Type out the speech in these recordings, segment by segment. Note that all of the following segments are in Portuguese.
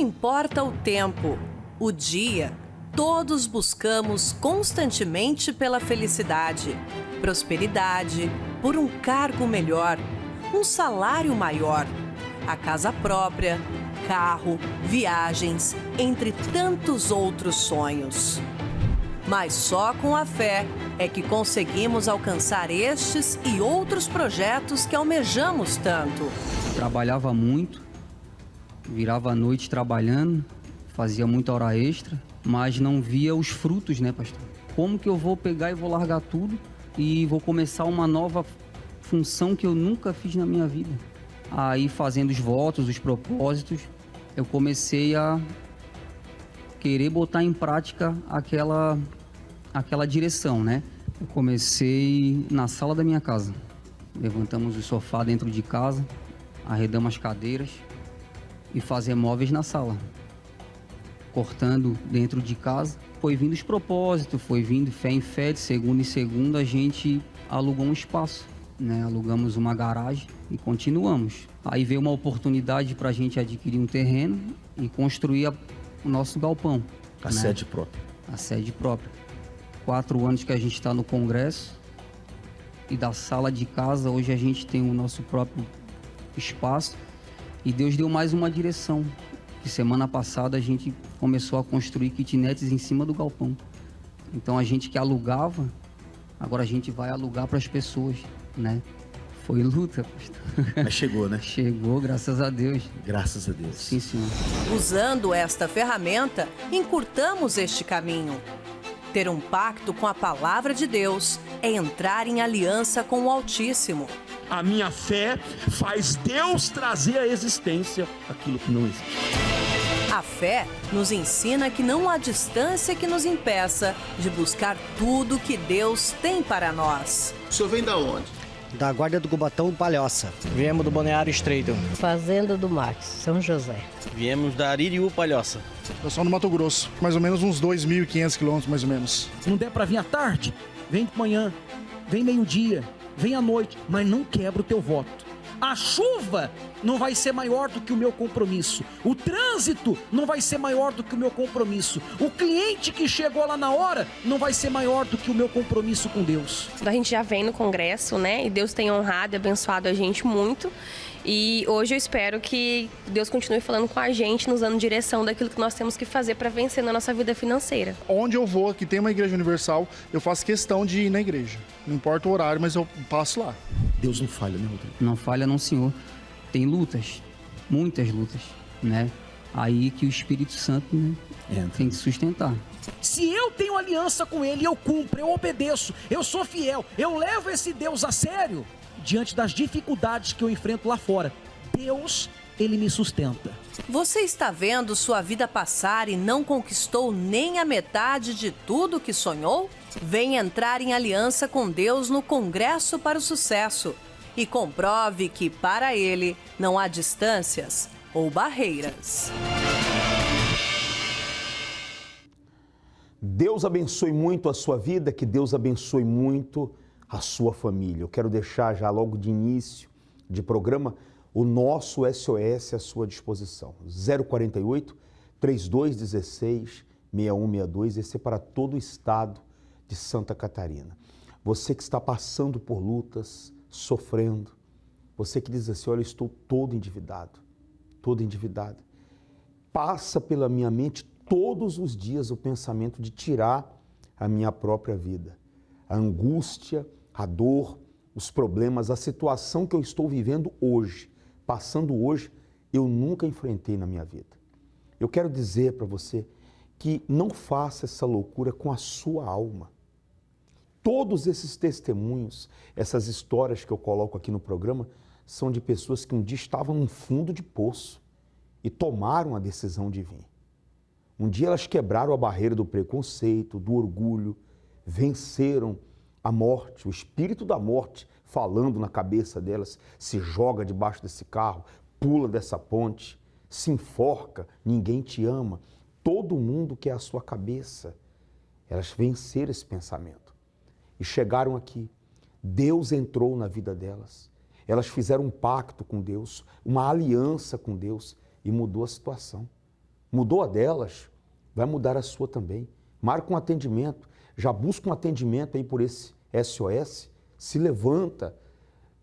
importa o tempo, o dia, todos buscamos constantemente pela felicidade, prosperidade, por um cargo melhor, um salário maior, a casa própria, carro, viagens, entre tantos outros sonhos. Mas só com a fé é que conseguimos alcançar estes e outros projetos que almejamos tanto. Trabalhava muito, virava a noite trabalhando, fazia muita hora extra, mas não via os frutos, né, pastor? Como que eu vou pegar e vou largar tudo e vou começar uma nova função que eu nunca fiz na minha vida? Aí, fazendo os votos, os propósitos, eu comecei a querer botar em prática aquela direção, né? Eu comecei na sala da minha casa. Levantamos o sofá dentro de casa, arredamos as cadeiras e fazer móveis na sala. Cortando dentro de casa. Foi vindo os propósitos, foi vindo fé em fé, de segunda em segunda a gente alugou um espaço, né? Alugamos uma garagem e continuamos. Aí veio uma oportunidade para a gente adquirir um terreno e construir o nosso galpão. A sede própria. A sede própria. 4 anos que a gente está no congresso e da sala de casa, hoje a gente tem o nosso próprio espaço e Deus deu mais uma direção. E semana passada a gente começou a construir kitnets em cima do galpão. Então a gente que alugava, agora a gente vai alugar para as pessoas, né? Foi luta, pastor. Mas chegou, né? Chegou, graças a Deus. Graças a Deus. Sim, senhor. Usando esta ferramenta, encurtamos este caminho. Ter um pacto com a palavra de Deus é entrar em aliança com o Altíssimo. A minha fé faz Deus trazer à existência aquilo que não existe. A fé nos ensina que não há distância que nos impeça de buscar tudo que Deus tem para nós. O senhor vem da onde? Da Guarda do Cubatão, Palhoça. Viemos do Balneário Estreito. Fazenda do Max, São José. Viemos da Aririú, Palhoça. Eu sou no Mato Grosso, mais ou menos uns 2.500 quilômetros, mais ou menos. Não der para vir à tarde? Vem de manhã, vem meio-dia, vem à noite, mas não quebra o teu voto. A chuva não vai ser maior do que o meu compromisso. O trânsito não vai ser maior do que o meu compromisso. O cliente que chegou lá na hora não vai ser maior do que o meu compromisso com Deus. A gente já vem no congresso, né? E Deus tem honrado e abençoado a gente muito. E hoje eu espero que Deus continue falando com a gente, nos dando direção daquilo que nós temos que fazer para vencer na nossa vida financeira. Onde eu vou, que tem uma igreja universal, eu faço questão de ir na igreja. Não importa o horário, mas eu passo lá. Deus não falha, né, Rodrigo? Não falha não, senhor. Tem lutas, muitas lutas, né? Aí que o Espírito Santo, né, tem que sustentar. Se eu tenho aliança com Ele, eu cumpro, eu obedeço, eu sou fiel, eu levo esse Deus a sério diante das dificuldades que eu enfrento lá fora. Deus, Ele me sustenta. Você está vendo sua vida passar e não conquistou nem a metade de tudo que sonhou? Vem entrar em aliança com Deus no Congresso para o Sucesso e comprove que para Ele não há distâncias ou barreiras. Deus abençoe muito a sua vida, que Deus abençoe muito a sua família. Eu quero deixar já logo de início de programa o nosso SOS à sua disposição. 048 3216 6162, esse é para todo o estado de Santa Catarina. Você que está passando por lutas, sofrendo, você que diz assim, olha, eu estou todo endividado, passa pela minha mente todos os dias o pensamento de tirar a minha própria vida. A angústia, a dor, os problemas, a situação que eu estou vivendo hoje, passando hoje, eu nunca enfrentei na minha vida. Eu quero dizer para você que não faça essa loucura com a sua alma. Todos esses testemunhos, essas histórias que eu coloco aqui no programa, são de pessoas que um dia estavam num fundo de poço e tomaram a decisão de vir. Um dia elas quebraram a barreira do preconceito, do orgulho, venceram a morte, o espírito da morte falando na cabeça delas, se joga debaixo desse carro, pula dessa ponte, se enforca, ninguém te ama, todo mundo quer a sua cabeça. Elas venceram esse pensamento e chegaram aqui. Deus entrou na vida delas, elas fizeram um pacto com Deus, uma aliança com Deus e mudou a situação. Mudou a delas, vai mudar a sua também. Marca um atendimento, já busca um atendimento aí por esse SOS, se levanta,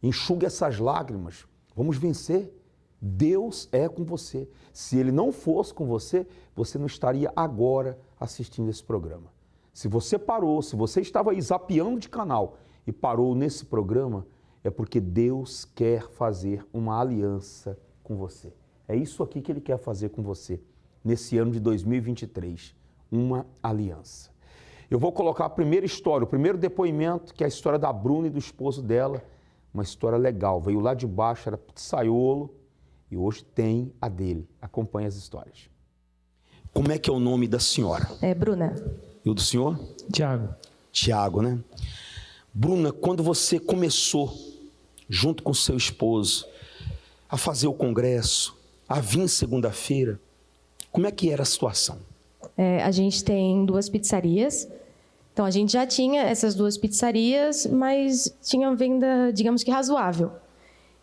enxuga essas lágrimas, vamos vencer. Deus é com você. Se Ele não fosse com você, você não estaria agora assistindo esse programa. Se você parou, se você estava aí zapeando de canal e parou nesse programa, é porque Deus quer fazer uma aliança com você. É isso aqui que Ele quer fazer com você, nesse ano de 2023, uma aliança. Eu vou colocar a primeira história, o primeiro depoimento, que é a história da Bruna e do esposo dela, uma história legal. Veio lá de baixo, era pizzaiolo, e hoje tem a dele. Acompanhe as histórias. Como é que é o nome da senhora? É Bruna. E o do senhor? Tiago. Tiago, né? Bruna, quando você começou, junto com seu esposo, a fazer o congresso, a vir segunda-feira, como é que era a situação? A gente tem 2 pizzarias. Então, a gente já tinha essas 2 pizzarias, mas tinha venda, digamos que razoável.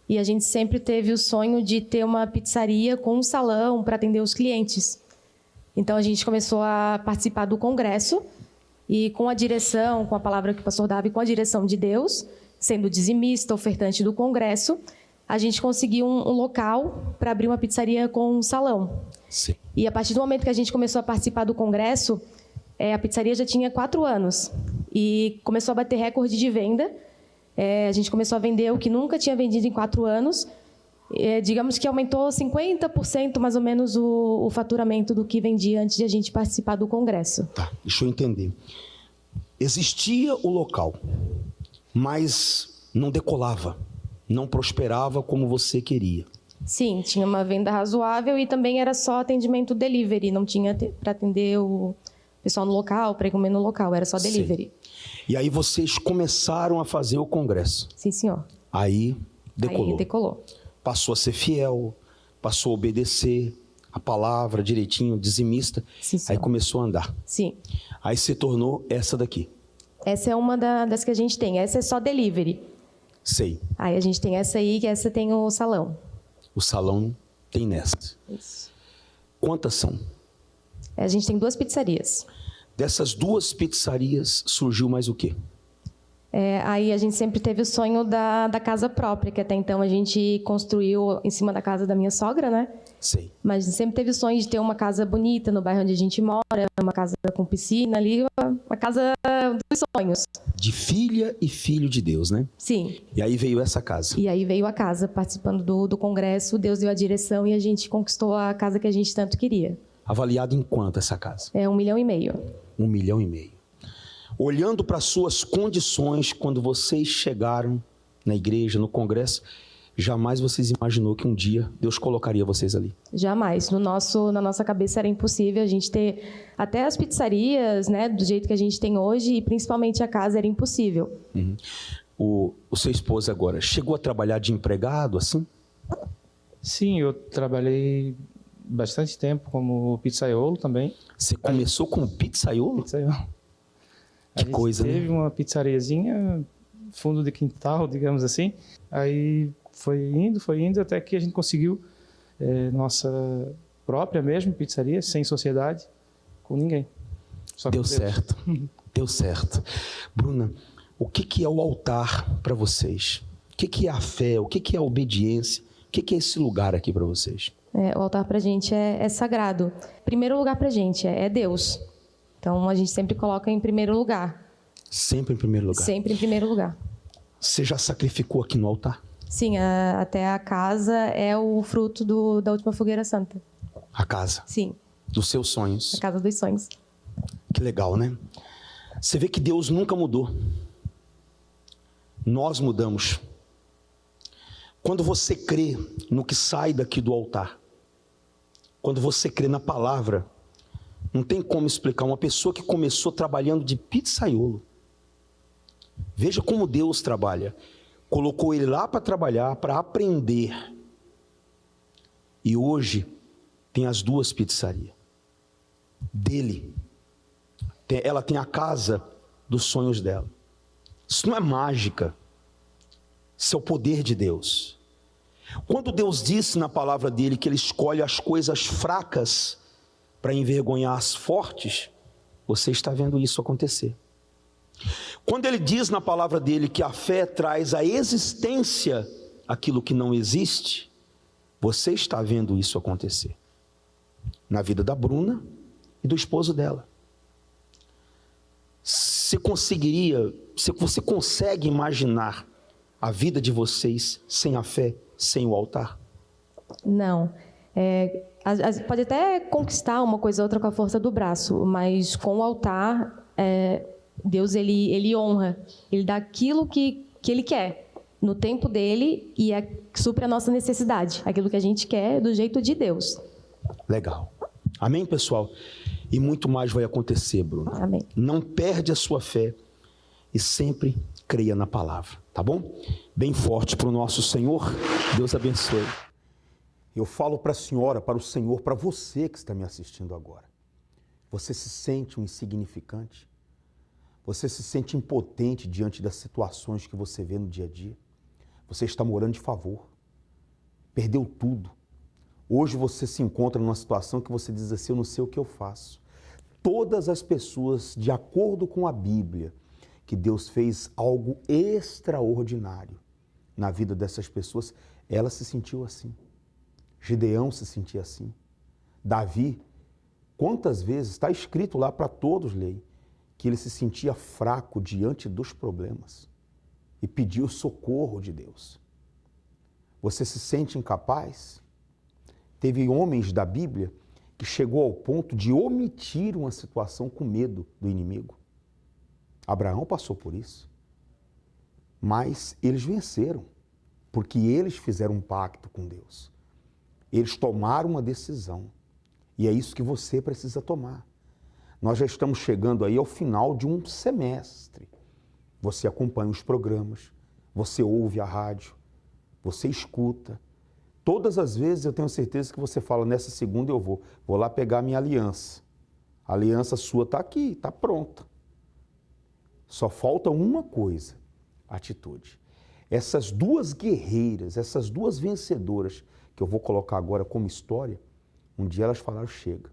E a gente sempre teve o sonho de ter uma pizzaria com um salão para atender os clientes. Então, a gente começou a participar do congresso e com a direção, com a palavra que o pastor dava e com a direção de Deus, sendo dizimista, ofertante do congresso, a gente conseguiu um local para abrir uma pizzaria com um salão. Sim. E a partir do momento que a gente começou a participar do congresso, a pizzaria já tinha 4 anos e começou a bater recorde de venda. A gente começou a vender o que nunca tinha vendido em 4 anos. Digamos que aumentou 50% mais ou menos o faturamento do que vendia antes de a gente participar do congresso. Tá, deixa eu entender. Existia o local, mas não decolava, não prosperava como você queria. Sim, tinha uma venda razoável e também era só atendimento delivery, não tinha para atender o pessoal no local, para comer no local, era só delivery. Sim. E aí vocês começaram a fazer o congresso? Sim, senhor. Aí decolou. Aí decolou. Passou a ser fiel, passou a obedecer a palavra direitinho, dizimista. Sim, senhor. Aí começou a andar. Sim. Aí se tornou essa daqui. Essa é uma das que a gente tem. Essa é só delivery. Sei. Aí a gente tem essa aí, que essa tem o salão. O salão tem nessa. Isso. Quantas são? A gente tem 2 pizzarias. Dessas 2 pizzarias, surgiu mais o quê? Aí a gente sempre teve o sonho da casa própria, que até então a gente construiu em cima da casa da minha sogra, né? Sei. Mas a gente sempre teve o sonho de ter uma casa bonita no bairro onde a gente mora, uma casa com piscina ali, uma casa dos sonhos. De filha e filho de Deus, né? Sim. E aí veio essa casa. E aí veio a casa, participando do congresso, Deus deu a direção e a gente conquistou a casa que a gente tanto queria. Avaliado em quanto essa casa? 1,5 milhão. 1,5 milhão. Olhando para suas condições, quando vocês chegaram na igreja, no congresso, jamais vocês imaginou que um dia Deus colocaria vocês ali? Jamais. Na nossa cabeça era impossível a gente ter até as pizzarias, né, do jeito que a gente tem hoje, e principalmente a casa era impossível. Uhum. O seu esposo agora, chegou a trabalhar de empregado, assim? Sim, eu trabalhei bastante tempo como pizzaiolo também. Você começou como pizzaiolo? Pizzaiolo. Que coisa, né? Teve uma pizzariazinha, fundo de quintal, digamos assim. Aí foi indo, até que a gente conseguiu nossa própria mesmo pizzaria, sem sociedade, com ninguém. Só Deu certo, deu certo. Bruna, o que é o altar para vocês? O que é a fé? O que é a obediência? O que é esse lugar aqui para vocês? O altar para a gente é sagrado. Primeiro lugar para a gente é Deus. Então, a gente sempre coloca em primeiro lugar. Sempre em primeiro lugar? Sempre em primeiro lugar. Você já sacrificou aqui no altar? Sim, até a casa é o fruto da última fogueira santa. A casa? Sim. Dos seus sonhos? A casa dos sonhos. Que legal, né? Você vê que Deus nunca mudou. Nós mudamos. Quando você crê no que sai daqui do altar, quando você crê na palavra, não tem como explicar. Uma pessoa que começou trabalhando de pizzaiolo, veja como Deus trabalha. Colocou ele lá para trabalhar, para aprender. E hoje tem as 2 pizzarias dele. Ela tem a casa dos sonhos dela. Isso não é mágica. Isso é o poder de Deus. Quando Deus disse na palavra dele que ele escolhe as coisas fracas para envergonhar as fortes, você está vendo isso acontecer. Quando ele diz na palavra dele que a fé traz à existência aquilo que não existe, você está vendo isso acontecer na vida da Bruna e do esposo dela. Você consegue imaginar a vida de vocês sem a fé, sem o altar? Não. Pode até conquistar uma coisa ou outra com a força do braço, mas com o altar, Deus ele honra, ele dá aquilo que ele quer, no tempo dele, e supre a nossa necessidade, aquilo que a gente quer do jeito de Deus. Legal. Amém, pessoal? E muito mais vai acontecer, Bruno. Amém. Não perde a sua fé e sempre creia na palavra, tá bom? Bem forte para o nosso Senhor. Deus abençoe. Eu falo para a senhora, para o Senhor, para você que está me assistindo agora. Você se sente um insignificante? Você se sente impotente diante das situações que você vê no dia a dia? Você está morando de favor. Perdeu tudo. Hoje você se encontra numa situação que você diz assim: eu não sei o que eu faço. Todas as pessoas, de acordo com a Bíblia, que Deus fez algo extraordinário na vida dessas pessoas, ela se sentiu assim. Gideão se sentia assim. Davi, quantas vezes, está escrito lá para todos lerem, que ele se sentia fraco diante dos problemas e pediu socorro de Deus. Você se sente incapaz? Teve homens da Bíblia que chegou ao ponto de omitir uma situação com medo do inimigo. Abraão passou por isso. Mas eles venceram, porque eles fizeram um pacto com Deus. Eles tomaram uma decisão. E é isso que você precisa tomar. Nós já estamos chegando aí ao final de um semestre. Você acompanha os programas, você ouve a rádio, você escuta. Todas as vezes eu tenho certeza que você fala: nessa segunda eu vou lá pegar a minha aliança. A aliança sua está aqui, está pronta. Só falta uma coisa: atitude. Essas duas guerreiras, essas duas vencedoras que eu vou colocar agora como história, um dia elas falaram: chega.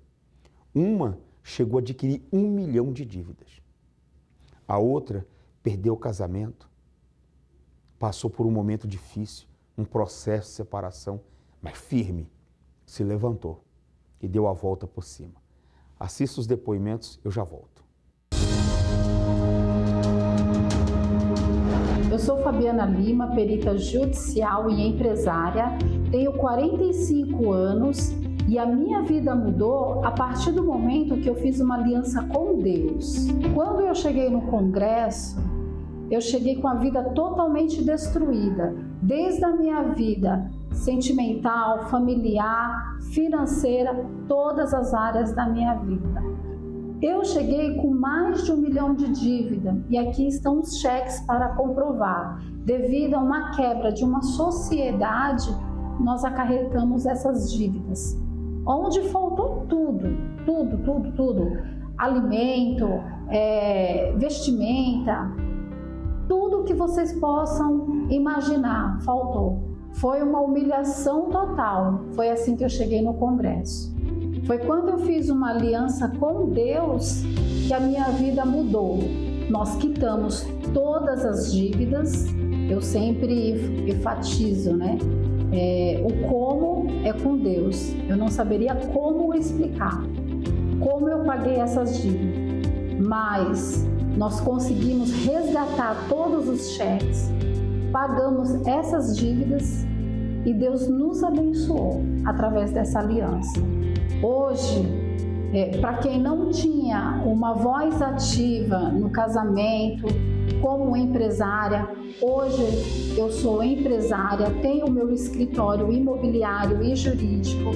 Uma chegou a adquirir 1 milhão de dívidas. A outra perdeu o casamento, passou por um momento difícil, um processo de separação, mas firme, se levantou e deu a volta por cima. Assista os depoimentos, eu já volto. Eu sou Fabiana Lima, perita judicial e empresária, tenho 45 anos e a minha vida mudou a partir do momento que eu fiz uma aliança com Deus. Quando eu cheguei no congresso, eu cheguei com a vida totalmente destruída, desde a minha vida sentimental, familiar, financeira, todas as áreas da minha vida. Eu cheguei com mais de 1 milhão de dívida e aqui estão os cheques para comprovar. Devido a uma quebra de uma sociedade, nós acarretamos essas dívidas, onde faltou tudo. Alimento, vestimenta, tudo que vocês possam imaginar, faltou. Foi uma humilhação total. Foi assim que eu cheguei no congresso. Foi quando eu fiz uma aliança com Deus que a minha vida mudou. Nós quitamos todas as dívidas. Eu sempre enfatizo, né? O como é com Deus. Eu não saberia como explicar, como eu paguei essas dívidas. Mas nós conseguimos resgatar todos os cheques, pagamos essas dívidas e Deus nos abençoou através dessa aliança. Hoje, para quem não tinha uma voz ativa no casamento, como empresária, hoje eu sou empresária, tenho o meu escritório imobiliário e jurídico.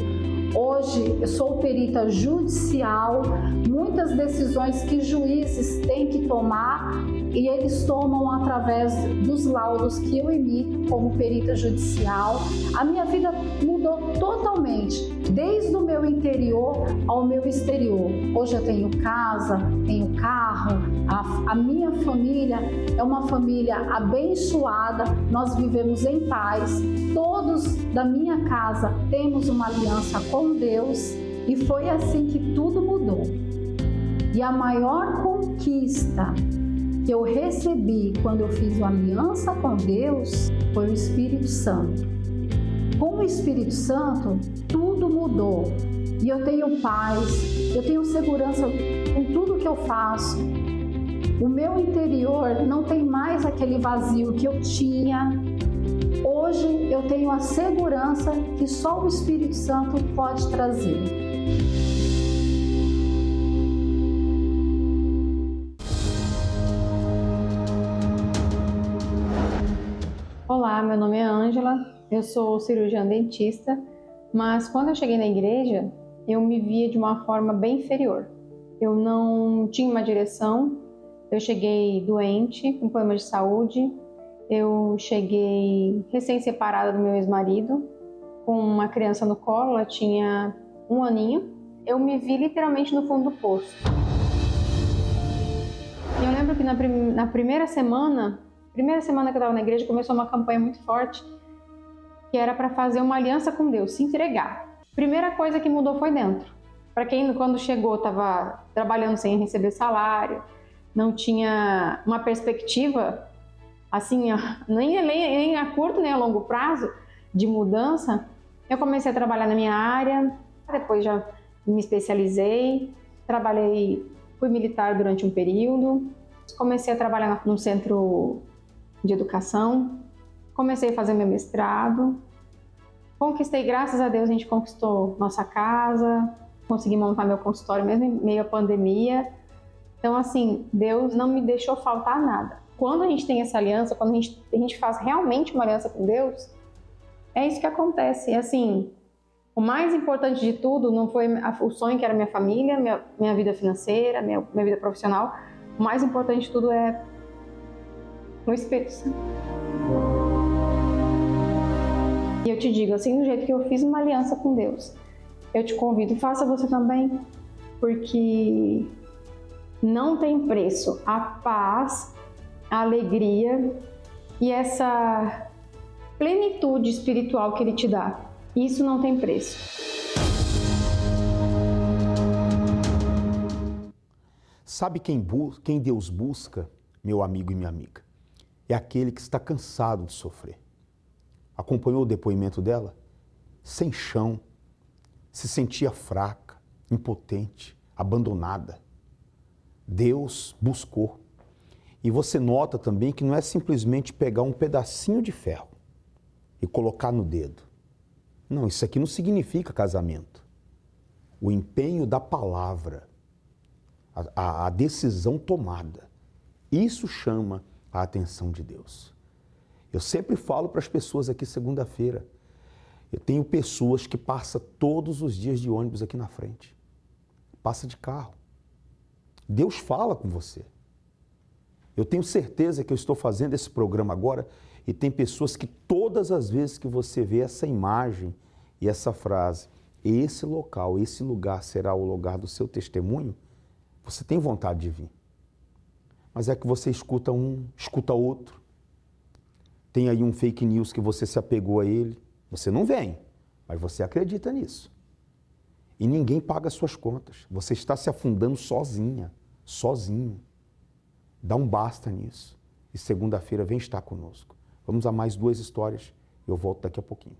Hoje eu sou perita judicial, muitas decisões que juízes têm que tomar e eles tomam através dos laudos que eu emito como perita judicial. A minha vida mudou totalmente, desde o meu interior ao meu exterior. Hoje eu tenho casa, tenho carro, a minha família é uma família abençoada, nós vivemos em paz, todos da minha casa temos uma aliança com Deus E foi assim que tudo mudou. E a maior conquista que eu recebi quando eu fiz uma aliança com Deus foi o Espírito Santo. Com o Espírito Santo, tudo mudou. E eu tenho paz, eu tenho segurança em tudo que eu faço. O meu interior não tem mais aquele vazio que eu tinha. Hoje eu tenho a segurança que só o Espírito Santo pode trazer. Olá, meu nome é Ângela, eu sou cirurgiã dentista, mas quando eu cheguei na igreja, eu me via de uma forma bem inferior. Eu não tinha uma direção, eu cheguei doente, com problemas de saúde, eu cheguei recém-separada do meu ex-marido, com uma criança no colo, ela tinha 1 aninho. Eu me vi literalmente no fundo do poço. Eu lembro que na primeira semana que eu estava na igreja, começou uma campanha muito forte, que era para fazer uma aliança com Deus, se entregar. Primeira coisa que mudou foi dentro. Para quem, quando chegou, estava trabalhando sem receber salário, não tinha uma perspectiva, assim, nem a curto nem a longo prazo, de mudança, eu comecei a trabalhar na minha área, depois já me especializei, fui militar durante um período, comecei a trabalhar num centro de educação, comecei a fazer meu mestrado, conquistei, graças a Deus, a gente conquistou nossa casa, consegui montar meu consultório mesmo em meio à pandemia. Então, assim, Deus não me deixou faltar nada. Quando a gente tem essa aliança, quando a gente faz realmente uma aliança com Deus, é isso que acontece. Assim, o mais importante de tudo não foi o sonho que era minha família, minha vida financeira, minha vida profissional. O mais importante de tudo é o Espírito Santo. E eu te digo, assim, do jeito que eu fiz uma aliança com Deus, eu te convido, faça você também, porque não tem preço a paz, a alegria e essa plenitude espiritual que Ele te dá. Isso não tem preço. Sabe quem Deus busca, meu amigo e minha amiga? É aquele que está cansado de sofrer. Acompanhou o depoimento dela? Sem chão, se sentia fraca, impotente, abandonada. Deus buscou. E você nota também que não é simplesmente pegar um pedacinho de ferro e colocar no dedo. Não, isso aqui não significa casamento. O empenho da palavra, a decisão tomada, isso chama a atenção de Deus. Eu sempre falo para as pessoas aqui segunda-feira, eu tenho pessoas que passam todos os dias de ônibus aqui na frente, passa de carro. Deus fala com você. Eu tenho certeza que eu estou fazendo esse programa agora e tem pessoas que todas as vezes que você vê essa imagem e essa frase, esse local, esse lugar será o lugar do seu testemunho, você tem vontade de vir. Mas é que você escuta um, escuta outro. Tem aí um fake news que você se apegou a ele. Você não vem, mas você acredita nisso. E ninguém paga as suas contas. Você está se afundando sozinha, sozinho. Dá um basta nisso. E segunda-feira vem estar conosco. Vamos a mais 2 histórias. Eu volto daqui a pouquinho.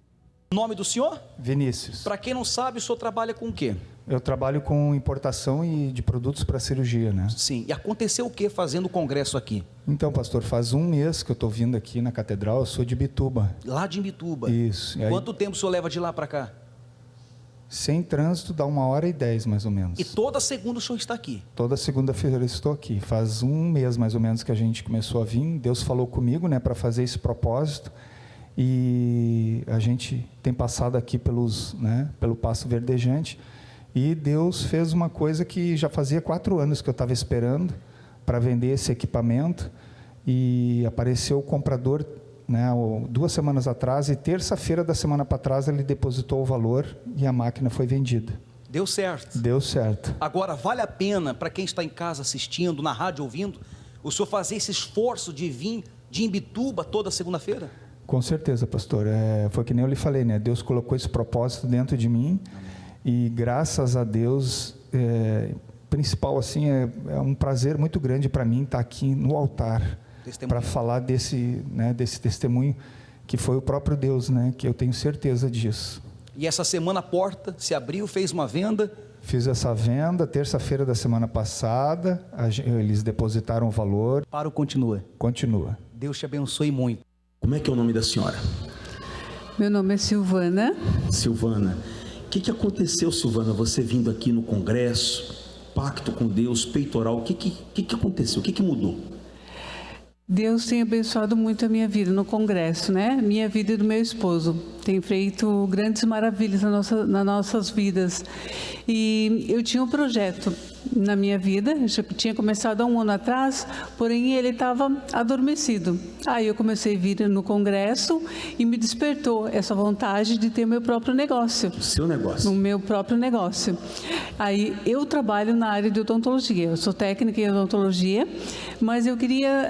Nome do senhor? Vinícius. Para quem não sabe, o senhor trabalha com o quê? Eu trabalho com importação de produtos para cirurgia, né? Sim. E aconteceu o que fazendo o congresso aqui? Então, pastor, faz 1 mês que eu estou vindo aqui na catedral. Eu sou de Imbituba. Lá de Imbituba? Isso. Quanto tempo o senhor leva de lá para cá? Sem trânsito dá 1h10 mais ou menos. E toda segunda o senhor está aqui? Toda segunda-feira eu estou aqui. Faz 1 mês mais ou menos que a gente começou a vir. Deus falou comigo, né, para fazer esse propósito. E a gente tem passado aqui pelo Passo Verdejante. E Deus fez uma coisa que já fazia 4 anos que eu estava esperando para vender esse equipamento. E apareceu o comprador, né, 2 semanas atrás, e terça-feira da semana para trás ele depositou o valor e a máquina foi vendida. Deu certo? Deu certo. Agora, vale a pena para quem está em casa assistindo, na rádio ouvindo, o senhor fazer esse esforço de vir de Imbituba toda segunda-feira? Com certeza, pastor. Foi que nem eu lhe falei, né? Deus colocou esse propósito dentro de mim. E graças a Deus, principal assim, é um prazer muito grande para mim estar aqui no altar para falar desse testemunho que foi o próprio Deus, né? Que eu tenho certeza disso. E essa semana a porta se abriu, fez uma venda? Fiz essa venda terça-feira da semana passada, eles depositaram o valor. Para o continua. Continua. Deus te abençoe muito. Como é que é o nome da senhora? Meu nome é Silvana. Silvana. O que aconteceu, Silvana? Você vindo aqui no congresso, pacto com Deus, peitoral, o que aconteceu? O que mudou? Deus tem abençoado muito a minha vida no congresso, né? Minha vida e do meu esposo. Tem feito grandes maravilhas nas nossas vidas. E eu tinha um projeto na minha vida, eu já tinha começado há um ano atrás, porém ele estava adormecido. Aí eu comecei a vir no congresso e me despertou essa vontade de ter meu próprio negócio. O seu negócio? O meu próprio negócio. Aí eu trabalho na área de odontologia, eu sou técnica em odontologia, mas eu queria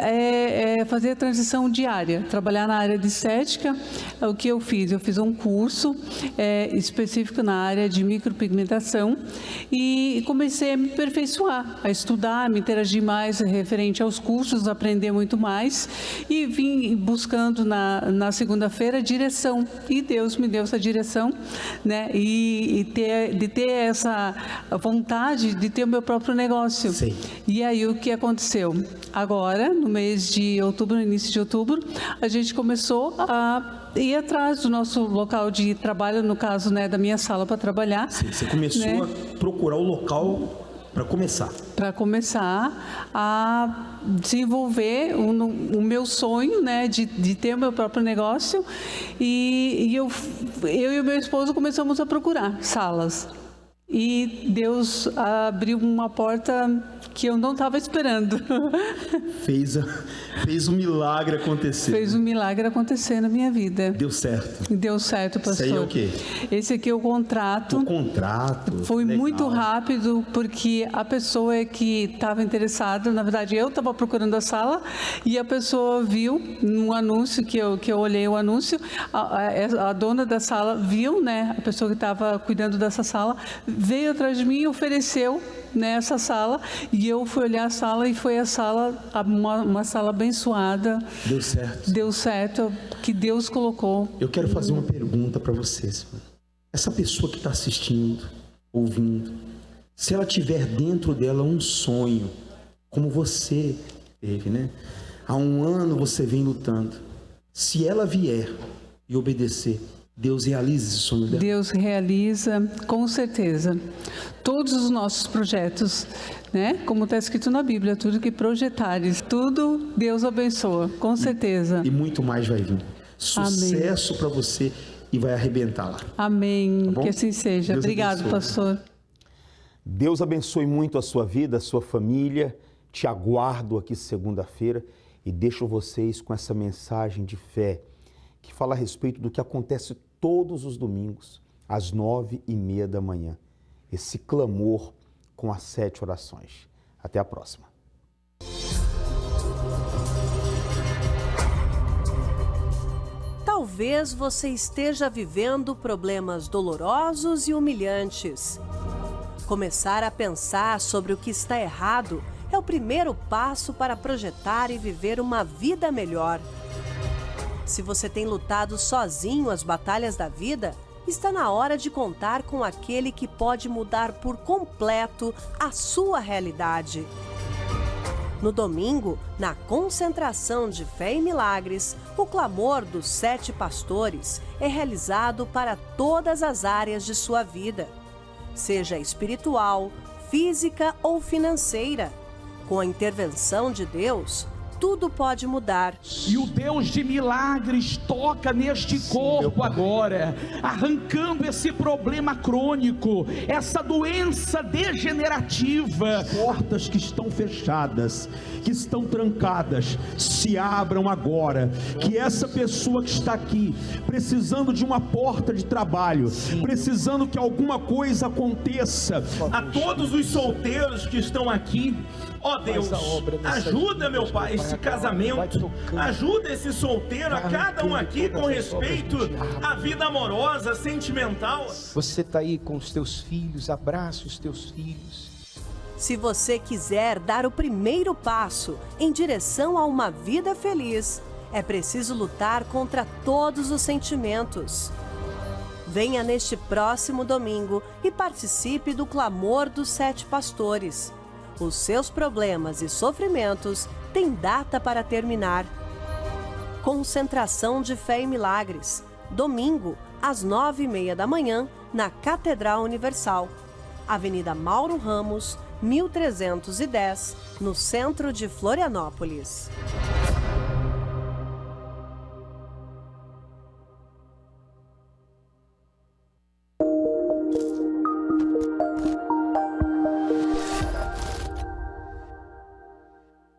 fazer a transição diária, trabalhar na área de estética. O que eu fiz? Eu fiz um curso específico na área de micropigmentação e comecei a me aperfeiçoar, a estudar, a me interagir mais referente aos cursos, aprender muito mais, e vim buscando na segunda-feira direção, e Deus me deu essa direção, né? De ter essa vontade de ter o meu próprio negócio. Sim. E aí o que aconteceu? Agora, no mês de outubro, no início de outubro, a gente começou a ir atrás do nosso local de trabalho, no caso, né, da minha sala para trabalhar. Sim, você começou, né, a procurar o local para começar. Para começar a desenvolver o meu sonho, né, de ter o meu próprio negócio. E eu e o meu esposo começamos a procurar salas. E Deus abriu uma porta que eu não estava esperando. Fez um milagre acontecer. Fez um milagre acontecer na minha vida. Deu certo. Deu certo, pastor. Isso aí é o quê? Esse aqui é o contrato. O contrato. Foi legal. Muito rápido, porque a pessoa que estava interessada, na verdade eu estava procurando a sala, e a pessoa viu num anúncio, que eu olhei o anúncio, a dona da sala viu, né, a pessoa que estava cuidando dessa sala, veio atrás de mim e ofereceu nessa sala, e eu fui olhar a sala, e foi a sala, uma sala abençoada. Deu certo. Deu certo, que Deus colocou. Eu quero fazer uma pergunta para vocês. Essa pessoa que está assistindo, ouvindo, se ela tiver dentro dela um sonho, como você teve, né? Há um ano você vem lutando. Se ela vier e obedecer, Deus realiza esse sonho dela? Deus realiza, com certeza. Todos os nossos projetos, né? Como está escrito na Bíblia, tudo que projetares, tudo Deus abençoa, com certeza. E muito mais vai vir. Sucesso para você e vai arrebentar lá. Amém. Tá, que assim seja. Deus Obrigado, abençoe. pastor. Deus abençoe muito a sua vida, a sua família. Te aguardo aqui segunda-feira e deixo vocês com essa mensagem de fé que fala a respeito do que acontece todos os domingos, às 9h30 da manhã. Esse clamor com as 7 orações. Até a próxima. Talvez você esteja vivendo problemas dolorosos e humilhantes. Começar a pensar sobre o que está errado é o primeiro passo para projetar e viver uma vida melhor. Se você tem lutado sozinho as batalhas da vida, está na hora de contar com aquele que pode mudar por completo a sua realidade. No domingo, na concentração de fé e milagres, o clamor dos 7 pastores é realizado para todas as áreas de sua vida, seja espiritual, física ou financeira. Com a intervenção de Deus, tudo pode mudar. E o Deus de milagres toca neste corpo agora, arrancando esse problema crônico, essa doença degenerativa. Portas que estão fechadas, que estão trancadas, se abram agora. Que essa pessoa que está aqui, precisando de uma porta de trabalho, precisando que alguma coisa aconteça, a todos os solteiros que estão aqui, Ó Deus, ajuda, meu Pai, esse casamento. Ajuda esse solteiro, a cada um aqui com respeito à vida amorosa, sentimental. Você está aí com os teus filhos, abraça os teus filhos. Se você quiser dar o primeiro passo em direção a uma vida feliz, é preciso lutar contra todos os sentimentos. Venha neste próximo domingo e participe do Clamor dos 7 Pastores. Os seus problemas e sofrimentos têm data para terminar. Concentração de Fé e Milagres. Domingo, às 9h30 da manhã, na Catedral Universal. Avenida Mauro Ramos, 1310, no centro de Florianópolis.